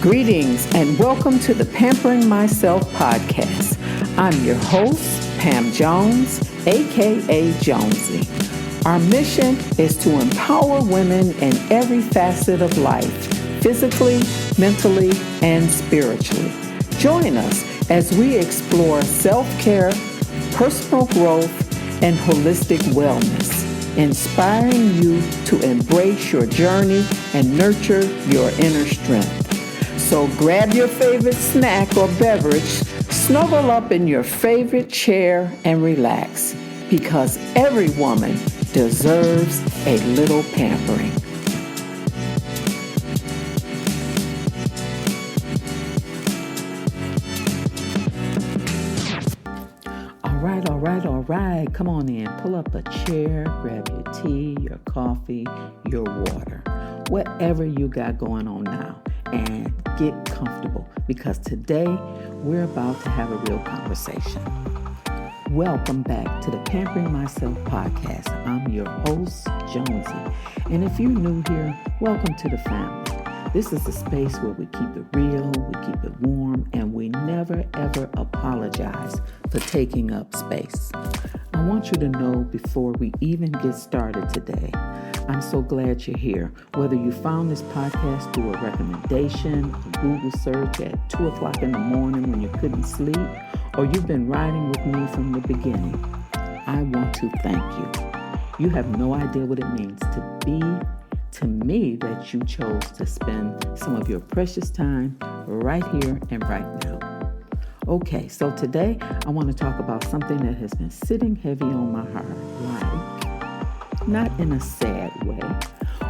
Greetings and welcome to the Pampering Myself podcast. I'm your host, Pam Jones, aka Jonesy. Our mission is to empower women in every facet of life, physically, mentally, and spiritually. Join us as we explore self-care, personal growth, and holistic wellness, inspiring you to embrace your journey and nurture your inner strength. So grab your favorite snack or beverage, snuggle up in your favorite chair, and relax, because every woman deserves a little pampering. All right. Come on in. Pull up a chair, grab your tea, your coffee, your water, whatever you got going on now, and get comfortable, because today we're about to have a real conversation. Welcome back to the Pampering Myself podcast. I'm your host, Jonesy. And if you're new here, welcome to the family. This is a space where we keep it real, we keep it warm, and we never ever apologize for taking up space. I want you to know before we even get started today, I'm so glad you're here. Whether you found this podcast through a recommendation, a Google search at 2 o'clock in the morning when you couldn't sleep, or you've been riding with me from the beginning, I want to thank you. You have no idea what it means to me that you chose to spend some of your precious time right here and right now. Okay, so today I want to talk about something that has been sitting heavy on my heart, not in a sad way,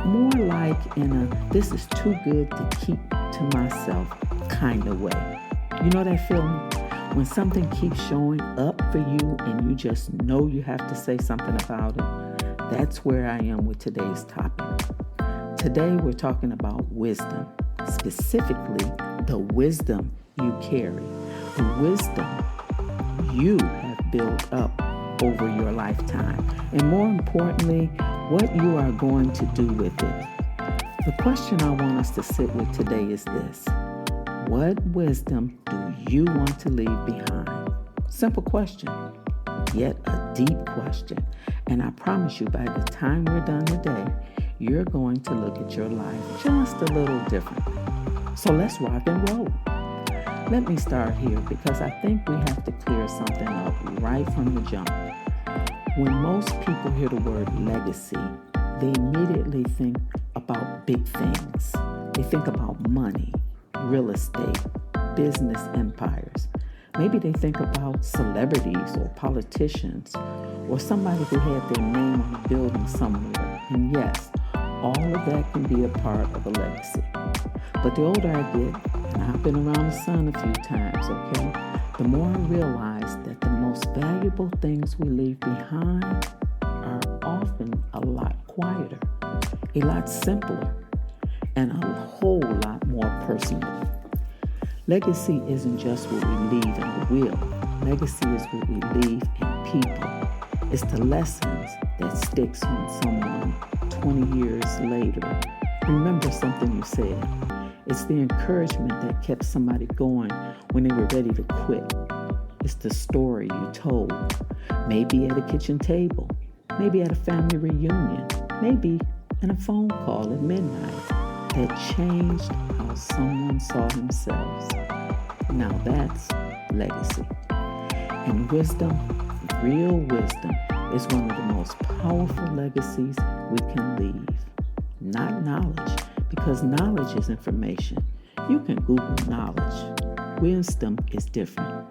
more like in a this is too good to keep to myself kind of way. You know that feeling? When something keeps showing up for you and you just know you have to say something about it. That's where I am with today's topic. Today we're talking about wisdom, specifically the wisdom you carry, the wisdom you have built up over your lifetime, and more importantly, what you are going to do with it. The question I want us to sit with today is this: what wisdom do you want to leave behind? Simple question, yet a deep question. And I promise you, by the time we're done today, you're going to look at your life just a little differently. So let's rock and roll. Let me start here, because I think we have to clear something up right from the jump. When most people hear the word legacy, they immediately think about big things. They think about money, real estate, business empires. Maybe they think about celebrities or politicians or somebody who had their name on a building somewhere. And yes, all of that can be a part of a legacy. But the older I get, and I've been around the sun a few times, okay, the more I realize that the most valuable things we leave behind are often a lot quieter, a lot simpler, and a whole lot more personal. Legacy isn't just what we leave in a will. Legacy is what we leave in people. It's the lessons that sticks when someone 20 years later remembers something you said. It's the encouragement that kept somebody going when they were ready to quit. It's the story you told, maybe at a kitchen table, maybe at a family reunion, maybe in a phone call at midnight, that changed how someone saw themselves. Now that's legacy. And wisdom, real wisdom, is one of the most powerful legacies we can leave. Not knowledge, because knowledge is information. You can Google knowledge. Wisdom is different.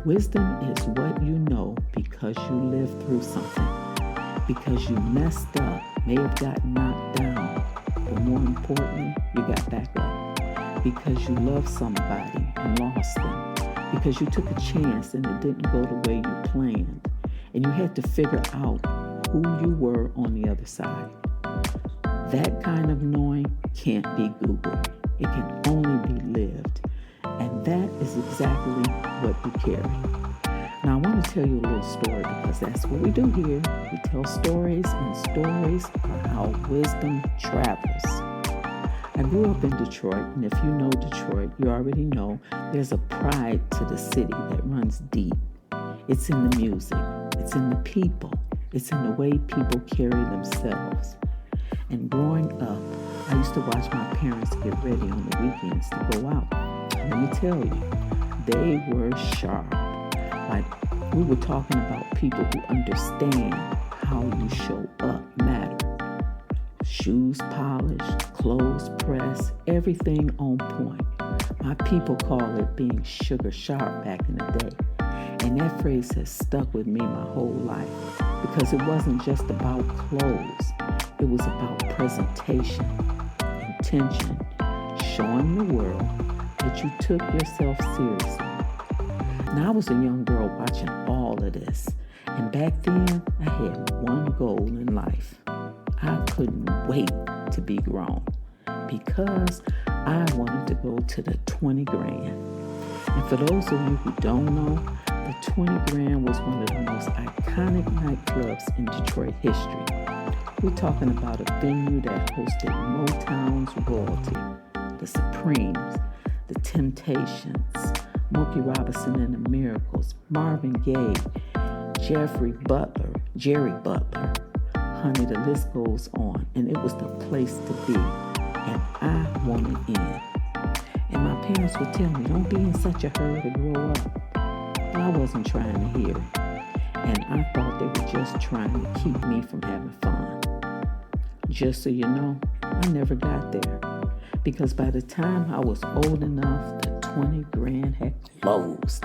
Wisdom is what you know because you lived through something, because you messed up, may have gotten knocked down, but more importantly, you got back up, because you loved somebody and lost them, because you took a chance and it didn't go the way you planned, and you had to figure out who you were on the other side. That kind of knowing can't be Googled. It can only be lived. And that is exactly what you carry. Now, I want to tell you a little story, because that's what we do here. We tell stories, and stories are how wisdom travels. I grew up in Detroit, and if you know Detroit, you already know there's a pride to the city that runs deep. It's in the music, it's in the people, it's in the way people carry themselves. And growing up, I used to watch my parents get ready on the weekends to go out. And let me tell you, they were sharp. Like, we were talking about people who understand how you show up matter. Shoes polished, clothes pressed, everything on point. My people call it being sugar sharp back in the day. And that phrase has stuck with me my whole life because it wasn't just about clothes. It was about presentation, intention, showing the world that you took yourself seriously. Now, I was a young girl watching all of this. And back then, I had one goal in life. I couldn't wait to be grown because I wanted to go to the 20 grand. And for those of you who don't know, the 20 grand was one of the most iconic nightclubs in Detroit history. We're talking about a venue that hosted Motown's royalty, the Supremes, the Temptations, Smokey Robinson and the Miracles, Marvin Gaye, Jerry Butler, honey, the list goes on. And it was the place to be. And I wanted in. And my parents would tell me, don't be in such a hurry to grow up. But I wasn't trying to hear it. And I thought they were just trying to keep me from having fun. Just so you know, I never got there. Because by the time I was old enough, the 20 grand had closed.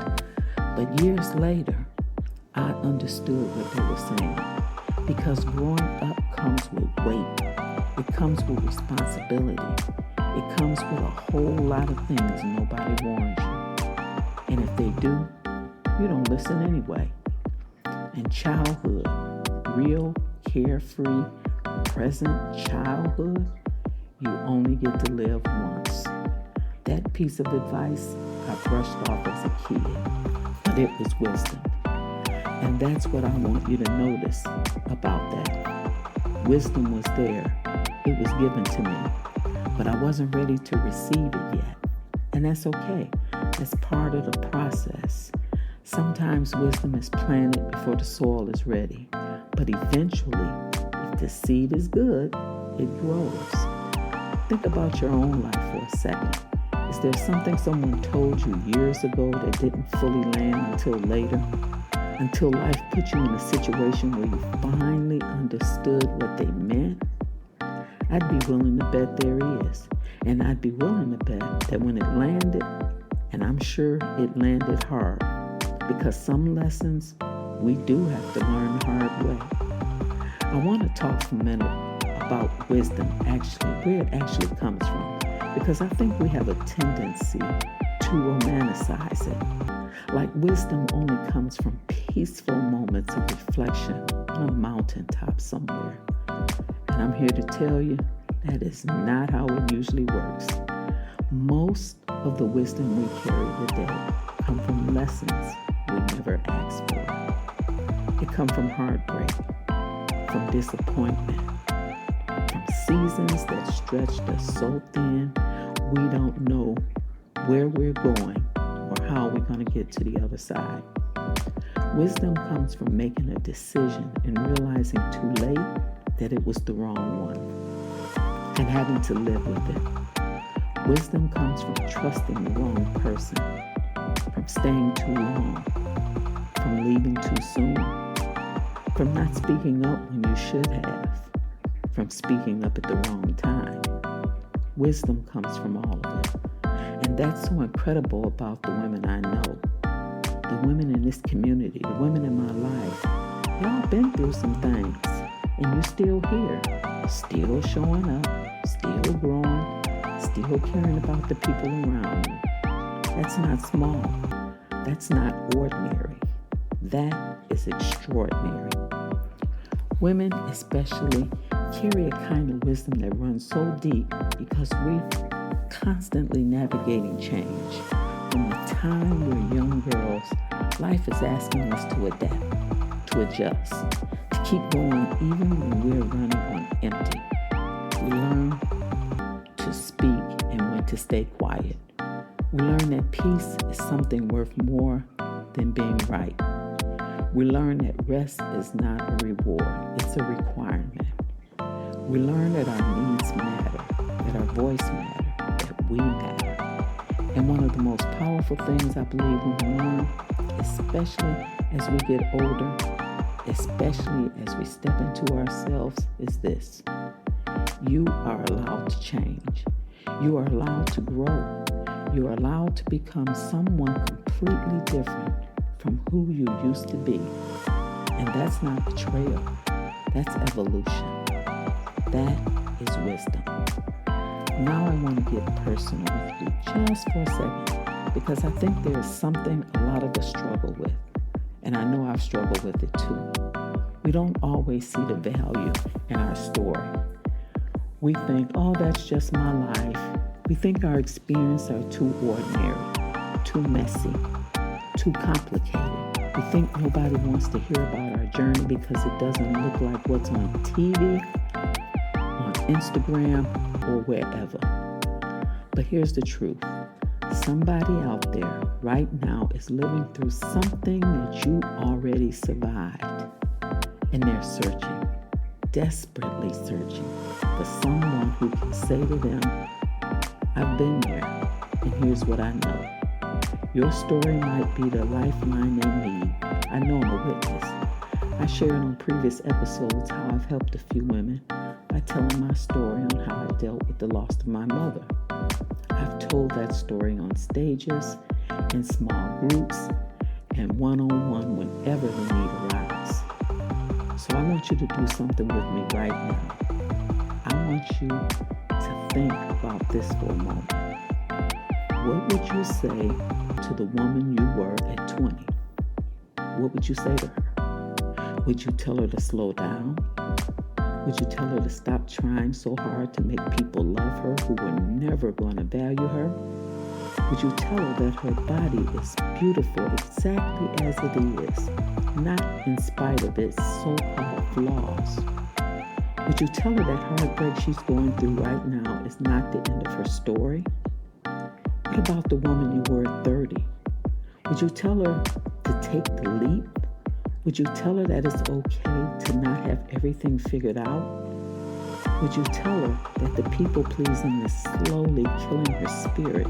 But years later, I understood what they were saying. Because growing up comes with weight. It comes with responsibility. It comes with a whole lot of things nobody warns you. And if they do, you don't listen anyway. And childhood, real, carefree, present childhood, you only get to live once. That piece of advice I brushed off as a kid, but it was wisdom. And that's what I want you to notice about that. Wisdom was there. It was given to me, but I wasn't ready to receive it yet. And that's okay. That's part of the process. Sometimes wisdom is planted before the soil is ready. But eventually, if the seed is good, it grows. Think about your own life for a second. Is there something someone told you years ago that didn't fully land until later? Until life put you in a situation where you finally understood what they meant? I'd be willing to bet there is. And I'd be willing to bet that when it landed, and I'm sure it landed hard, because some lessons we do have to learn the hard way. I want to talk for a minute about wisdom, where it actually comes from, because I think we have a tendency to romanticize it. Like wisdom only comes from peaceful moments of reflection on a mountaintop somewhere. And I'm here to tell you that is not how it usually works. Most of the wisdom we carry today come from lessons we never asked for. It comes from heartbreak, from disappointment, from seasons that stretched us so thin we don't know where we're going or how we're going to get to the other side. Wisdom comes from making a decision and realizing too late that it was the wrong one and having to live with it. Wisdom comes from trusting the wrong person, from staying too long, from leaving too soon, from not speaking up when you should have, from speaking up at the wrong time. Wisdom comes from all of it. And that's so incredible about the women I know. The women in this community, the women in my life, y'all been through some things. And you're still here, still showing up, still growing, still caring about the people around you. That's not small. That's not ordinary. That is extraordinary. Women especially carry a kind of wisdom that runs so deep because we're constantly navigating change. From the time we're young girls, life is asking us to adapt, to adjust, to keep going even when we're running on empty. We learn to to speak and when to stay quiet. We learn that peace is something worth more than being right. We learn that rest is not a reward, it's a requirement. We learn that our needs matter, that our voice matters, that we matter. And one of the most powerful things I believe we learn, especially as we get older, especially as we step into ourselves, is this. You are allowed to change. You are allowed to grow. You are allowed to become someone completely different from who you used to be. And that's not betrayal. That's evolution. That is wisdom. Now I want to get personal with you just for a second, because I think there is something a lot of us struggle with. And I know I've struggled with it too. We don't always see the value in our story. We think, oh, that's just my life. We think our experiences are too ordinary, too messy, too complicated. We think nobody wants to hear about our journey because it doesn't look like what's on TV, on Instagram, or wherever. But here's the truth. Somebody out there right now is living through something that you already survived. And they're searching, desperately searching for someone who can say to them, I've been there, and here's what I know. Your story might be the lifeline they need. I know I'm a witness. I shared on previous episodes how I've helped a few women by telling my story on how I dealt with the loss of my mother. I've told that story on stages, in small groups, and one-on-one whenever the need arises. So I want you to do something with me right now. I want you to think about this for a moment. What would you say to the woman you were at 20? What would you say to her? Would you tell her to slow down? Would you tell her to stop trying so hard to make people love her who were never going to value her? Would you tell her that her body is beautiful exactly as it is, not in spite of its so-called flaws? Would you tell her that heartbreak she's going through right now is not the end of her story? What about the woman you were at 30? Would you tell her to take the leap? Would you tell her that it's okay to not have everything figured out? Would you tell her that the people-pleasing is slowly killing her spirit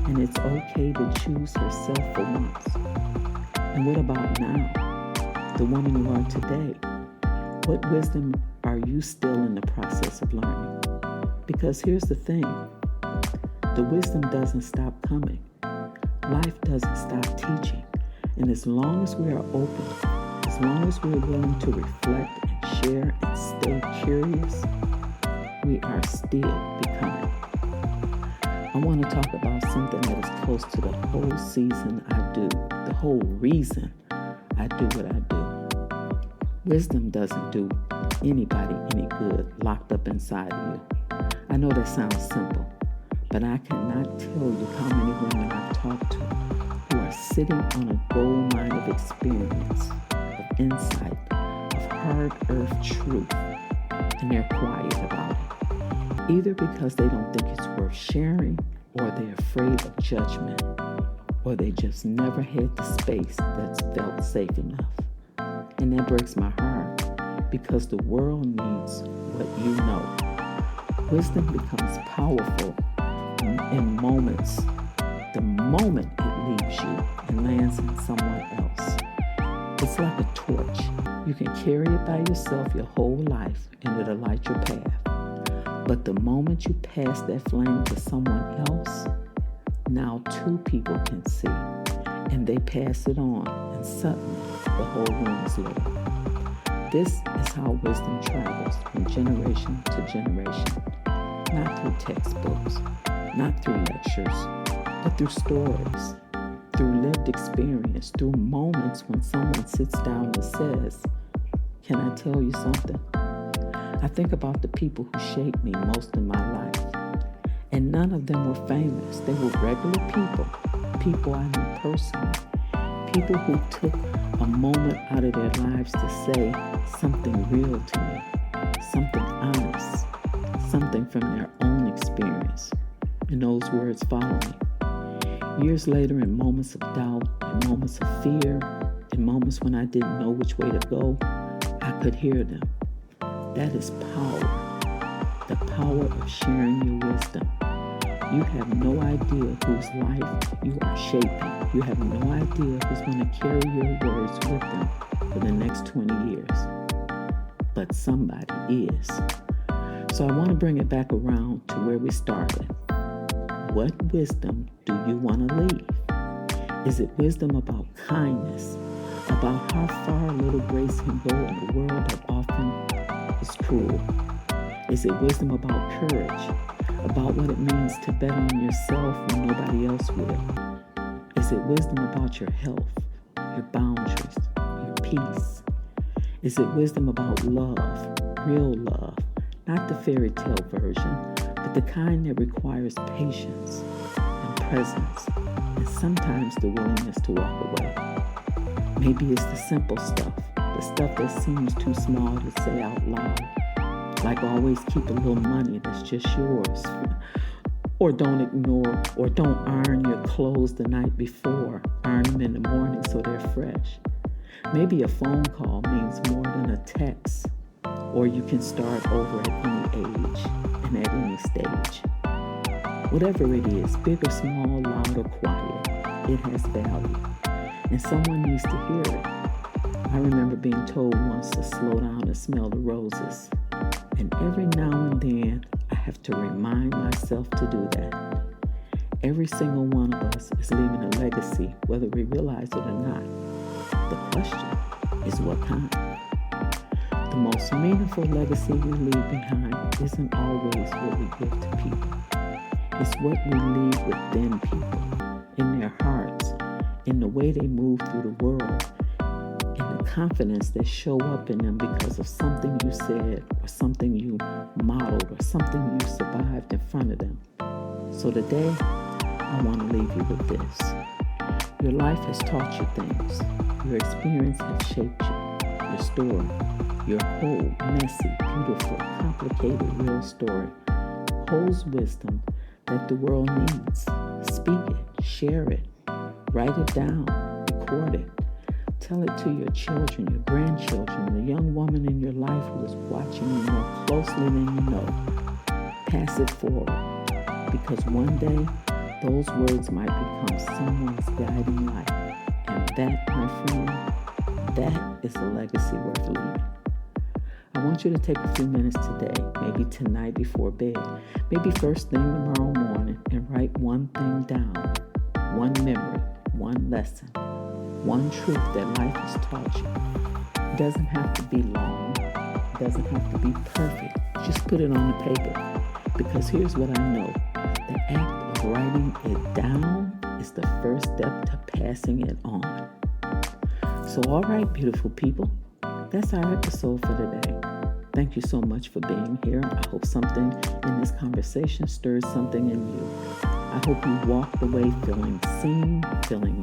and it's okay to choose herself for once? And what about now? The woman you are today? What wisdom are you still in the process of learning? Because here's the thing. The wisdom doesn't stop coming. Life doesn't stop teaching. And as long as we are open, as long as we're willing to reflect and share and stay curious, we are still becoming. I want to talk about something that is close to the whole season I do, the whole reason I do what I do. Wisdom doesn't do anybody any good locked up inside of you. I know that sounds simple, but I cannot tell you how many women I've talked to who are sitting on a gold mine of experience, of insight, of hard-earned truth, and they're quiet about it. Either because they don't think it's worth sharing, or they're afraid of judgment, or they just never had the space that's felt safe enough. And that breaks my heart, because the world needs what you know. Wisdom becomes powerful in moments, the moment it leaves you and lands in someone else. It's like a torch. You can carry it by yourself your whole life and it'll light your path. But the moment you pass that flame to someone else, now two people can see, and they pass it on, and suddenly the whole room is lit up. This is how wisdom travels from generation to generation, not through textbooks, not through lectures, but through stories, through lived experience, through moments when someone sits down and says, "Can I tell you something?" I think about the people who shaped me most in my life, and none of them were famous. They were regular people, people I knew personally, people who took a moment out of their lives to say something real to me, something honest, something from their own experience. And those words follow me. Years later, in moments of doubt, in moments of fear, in moments when I didn't know which way to go, I could hear them. That is power. The power of sharing your wisdom. You have no idea whose life you are shaping. You have no idea who's going to carry your words with them for the next 20 years. But somebody is. So I want to bring it back around to where we started. What wisdom do you want to leave? Is it wisdom about kindness, about how far a little grace can go in a world that often is cruel? Is it wisdom about courage, about what it means to bet on yourself when nobody else will? Is it wisdom about your health, your boundaries, your peace? Is it wisdom about love, real love, not the fairy tale version, but the kind that requires patience and presence, and sometimes the willingness to walk away? Maybe it's the simple stuff, the stuff that seems too small to say out loud, like always keep a little money that's just yours, or don't ignore, or don't iron your clothes the night before, iron them in the morning so they're fresh. Maybe a phone call means more than a text, or you can start over at any age and at any stage. Whatever it is, big or small, loud or quiet, it has value, and someone needs to hear it. I remember being told once to slow down and smell the roses, and every now and then I have to remind myself to do that. Every single one of us is leaving a legacy, whether we realize it or not. The question is what kind? The most meaningful legacy we leave behind isn't always what we give to people. It's what we leave within people, in their hearts, in the way they move through the world, in the confidence that show up in them because of something you said or something you modeled or something you survived in front of them. So today, I want to leave you with this. Your life has taught you things. Your experience has shaped you. Your story, your whole messy, beautiful, complicated, real story holds wisdom that the world needs. Speak it, share it, write it down, record it. Tell it to your children, your grandchildren, the young woman in your life who is watching you more closely than you know. Pass it forward, because one day those words might become someone's guiding light. And that, my friend, that is a legacy worth leaving. I want you to take a few minutes today, maybe tonight before bed, maybe first thing tomorrow morning, and write one thing down, one memory, one lesson, one truth that life has taught you. It doesn't have to be long. It doesn't have to be perfect. Just put it on the paper. Because here's what I know. The act of writing it down is the first step to passing it on. So all right, beautiful people, that's our episode for today. Thank you so much for being here. I hope something in this conversation stirs something in you. I hope you walked away feeling seen, feeling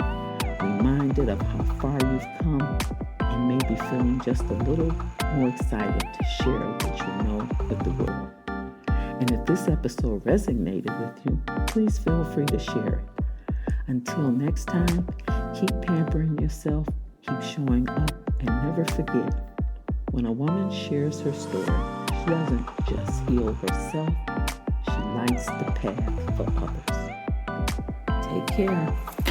reminded of how far you've come, and maybe feeling just a little more excited to share what you know with the world. And if this episode resonated with you, please feel free to share it. Until next time, keep pampering yourself, keep showing up, and never forget, when a woman shares her story, she doesn't just heal herself, she lights the path for others. Take care.